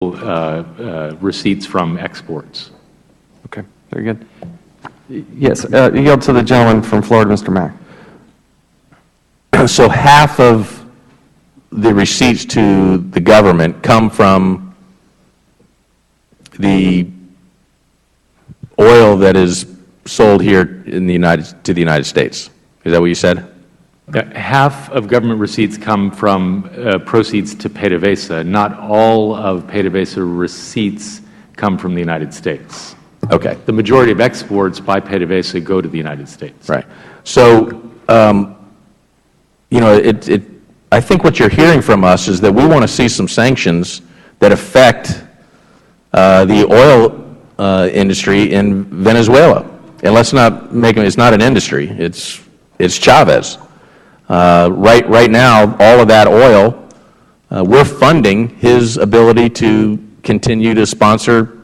receipts from exports. Okay, very good. Yes, yield to the gentleman from Florida, Mr. Mack. So half of the receipts to the government come from the oil that is sold here in the to the United States. Is that what you said? Half of government receipts come from proceeds to PDVSA. Not all of PDVSA receipts come from the United States. Okay. The majority of exports by PDVSA go to the United States. Right. So, you know, I think what you're hearing from us is that we want to see some sanctions that affect the oil industry in Venezuela. And let's not make it, it's not an industry, it's Chávez. Right now, all of that oil, we're funding his ability to continue to sponsor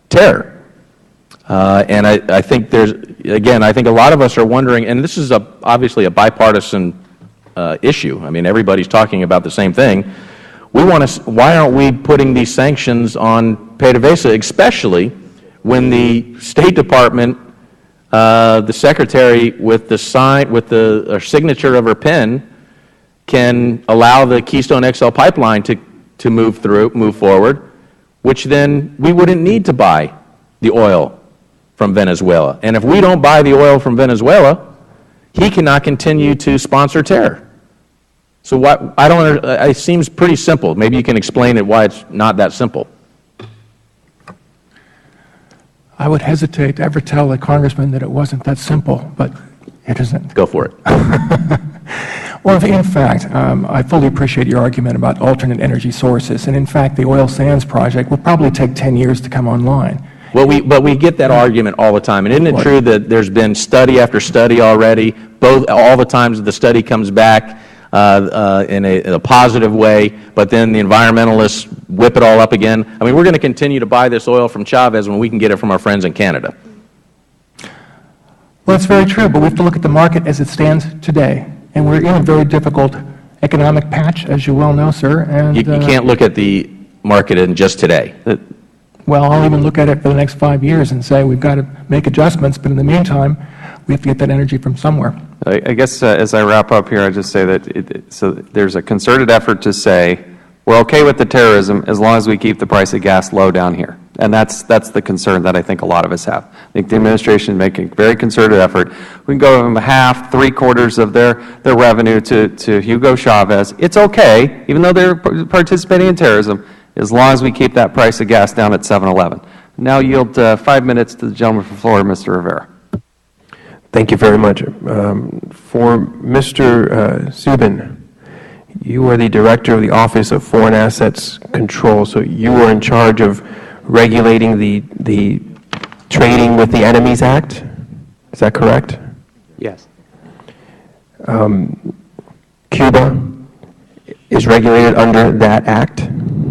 terror. And I think there's, again, I think a lot of us are wondering, and this is obviously a bipartisan issue. I mean, everybody's talking about the same thing. We want to, why aren't we putting these sanctions on PDVSA, especially when the State Department, the Secretary with the signature of her pen can allow the Keystone XL pipeline to move forward, which then we wouldn't need to buy the oil from Venezuela. And if we don't buy the oil from Venezuela, he cannot continue to sponsor terror. So it seems pretty simple. Maybe you can explain it why it's not that simple. I would hesitate to ever tell a congressman that it wasn't that simple, but it isn't. Go for it. Well, in fact, I fully appreciate your argument about alternate energy sources, and in fact, the oil sands project will probably take 10 years to come online. Well, but we get that argument all the time, and isn't it true that there's been study after study already, all the times the study comes back in a positive way, but then the environmentalists whip it all up again? I mean, we're going to continue to buy this oil from Chávez when we can get it from our friends in Canada. Well, that's very true, but we have to look at the market as it stands today, and we're in a very difficult economic patch, as you well know, sir. And you can't look at the market in just today. Well, I'll even look at it for the next 5 years and say we've got to make adjustments, but in the meantime, we have to get that energy from somewhere. I guess as I wrap up here, I just say that so there's a concerted effort to say we're okay with the terrorism as long as we keep the price of gas low down here. And that's the concern that I think a lot of us have. I think the administration is making a very concerted effort. We can go from half, 3/4 of their revenue to Hugo Chavez. It's okay, even though they're participating in terrorism, as long as we keep that price of gas down at 7-Eleven. Now yield 5 minutes to the gentleman from Florida, Mr. Rivera. Thank you very much. For Mr. Subin, you are the Director of the Office of Foreign Assets Control, so you are in charge of regulating the Trading with the Enemies Act. Is that correct? Yes. Cuba is regulated under that act?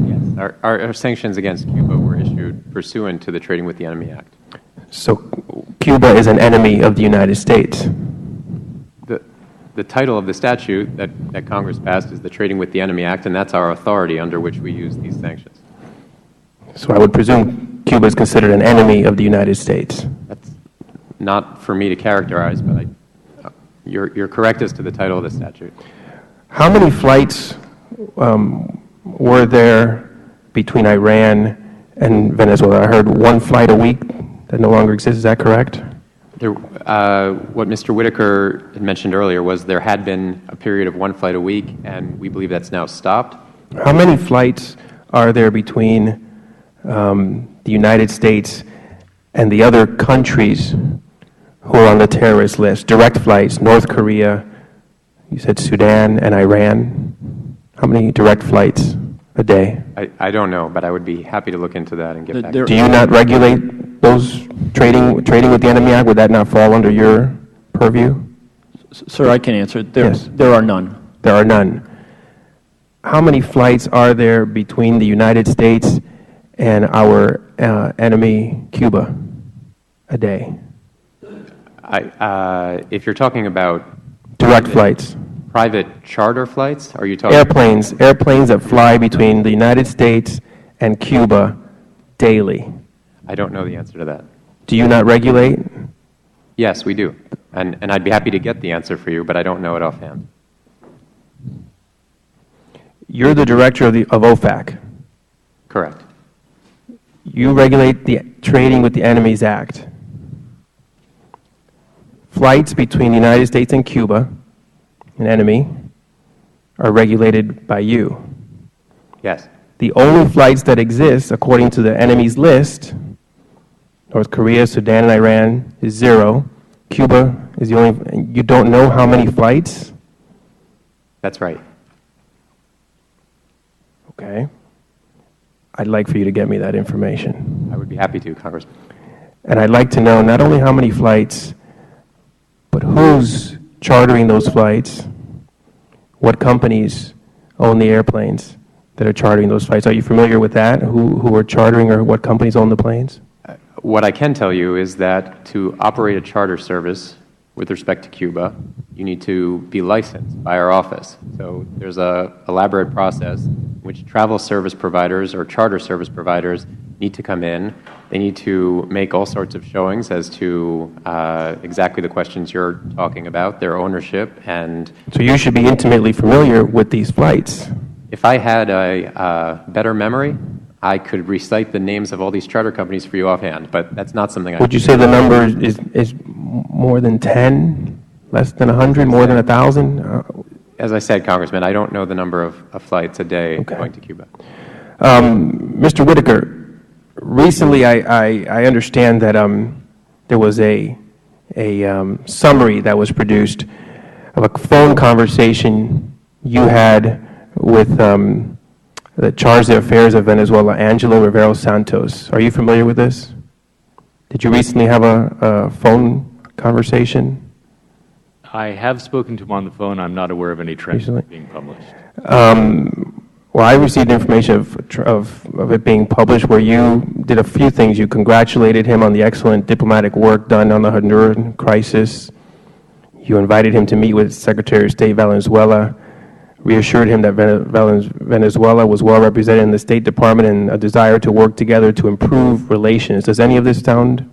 Yes. Our sanctions against Cuba were issued pursuant to the Trading with the Enemy Act. So Cuba is an enemy of the United States? The title of the statute that Congress passed is the Trading with the Enemy Act, and that's our authority under which we use these sanctions. So I would presume Cuba is considered an enemy of the United States? That's not for me to characterize, but you're correct as to the title of the statute. How many flights were there between Iran and Venezuela? I heard one flight a week that no longer exists. Is that correct? What Mr. Whitaker had mentioned earlier was there had been a period of one flight a week, and we believe that's now stopped. How many flights are there between the United States and the other countries who are on the terrorist list? Direct flights, North Korea, you said Sudan and Iran. How many direct flights a day? I don't know, but I would be happy to look into that and get back to you. Do you not regulate those trading with the Enemy Act? Would that not fall under your purview? Sir, I can answer. Yes. There are none. There are none. How many flights are there between the United States and our enemy, Cuba, a day? If you're talking about direct flights. Private charter flights? Are you talking airplanes that fly between the United States and Cuba daily? I don't know the answer to that. Do you not regulate? Yes, we do. And I'd be happy to get the answer for you, but I don't know it offhand. You're the director of OFAC. Correct. You regulate the Trading with the Enemies Act. Flights between the United States and Cuba, an enemy, are regulated by you. Yes. The only flights that exist, according to the enemies list, North Korea, Sudan, and Iran, is 0. Cuba is the only. You don't know how many flights? That's right. Okay. I'd like for you to get me that information. I would be happy to, Congressman. And I'd like to know not only how many flights, but who's chartering those flights, what companies own the airplanes that are chartering those flights. Are you familiar with that? Who are chartering or what companies own the planes? What I can tell you is that to operate a charter service with respect to Cuba, you need to be licensed by our office. So there's an elaborate process in which travel service providers or charter service providers need to come in. They need to make all sorts of showings as to exactly the questions you're talking about, their ownership, and So you should be intimately familiar with these flights. if I had a better memory, I could recite the names of all these charter companies for you offhand, but that's not something I Would you say the number is more than 10, less than 100, more than 1,000? As I said, Congressman, I don't know the number of flights a day going to Cuba. Mr. Whitaker, recently I understand that there was a summary that was produced of a phone conversation you had with the Charge d'Affaires of Venezuela, Angelo Rivero Santos. Are you familiar with this? Did you recently have a phone conversation? I have spoken to him on the phone. I'm not aware of any transcript being published. Well, I received information of it being published where you did a few things. You congratulated him on the excellent diplomatic work done on the Honduran crisis. You invited him to meet with Secretary of State Valenzuela, reassured him that Venezuela was well represented in the State Department and a desire to work together to improve relations. Does any of this sound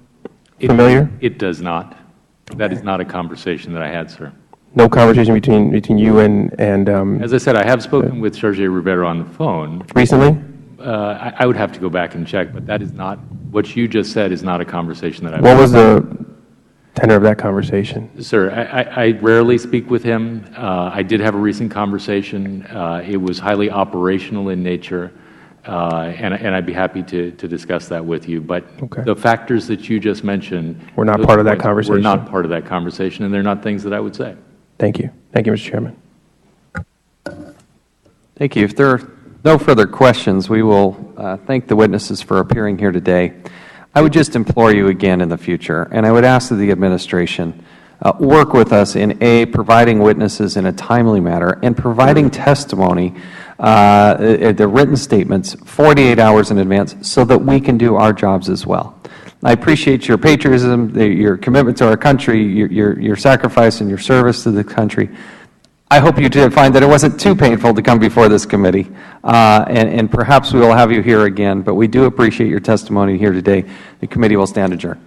familiar? It does not. That is not a conversation that I had, sir. No conversation between you and As I said, I have spoken with Sergio Rivero on the phone. recently? I would have to go back and check, but that is not, what you just said is not a conversation that I've What was the tenor of that conversation? Sir, I rarely speak with him. I did have a recent conversation. It was highly operational in nature, and I'd be happy to discuss that with you. But the factors that you just mentioned Were not part of that conversation? were not part of that conversation, and they're not things that I would say. Thank you. Thank you, Mr. Chairman. Thank you. If there are no further questions, we will thank the witnesses for appearing here today. I would just implore you again in the future, and I would ask that the administration work with us in providing witnesses in a timely manner and providing testimony, the written statements, 48 hours in advance so that we can do our jobs as well. I appreciate your patriotism, your commitment to our country, your sacrifice and your service to the country. I hope you did find that it wasn't too painful to come before this committee, and perhaps we will have you here again, but we do appreciate your testimony here today. The committee will stand adjourned.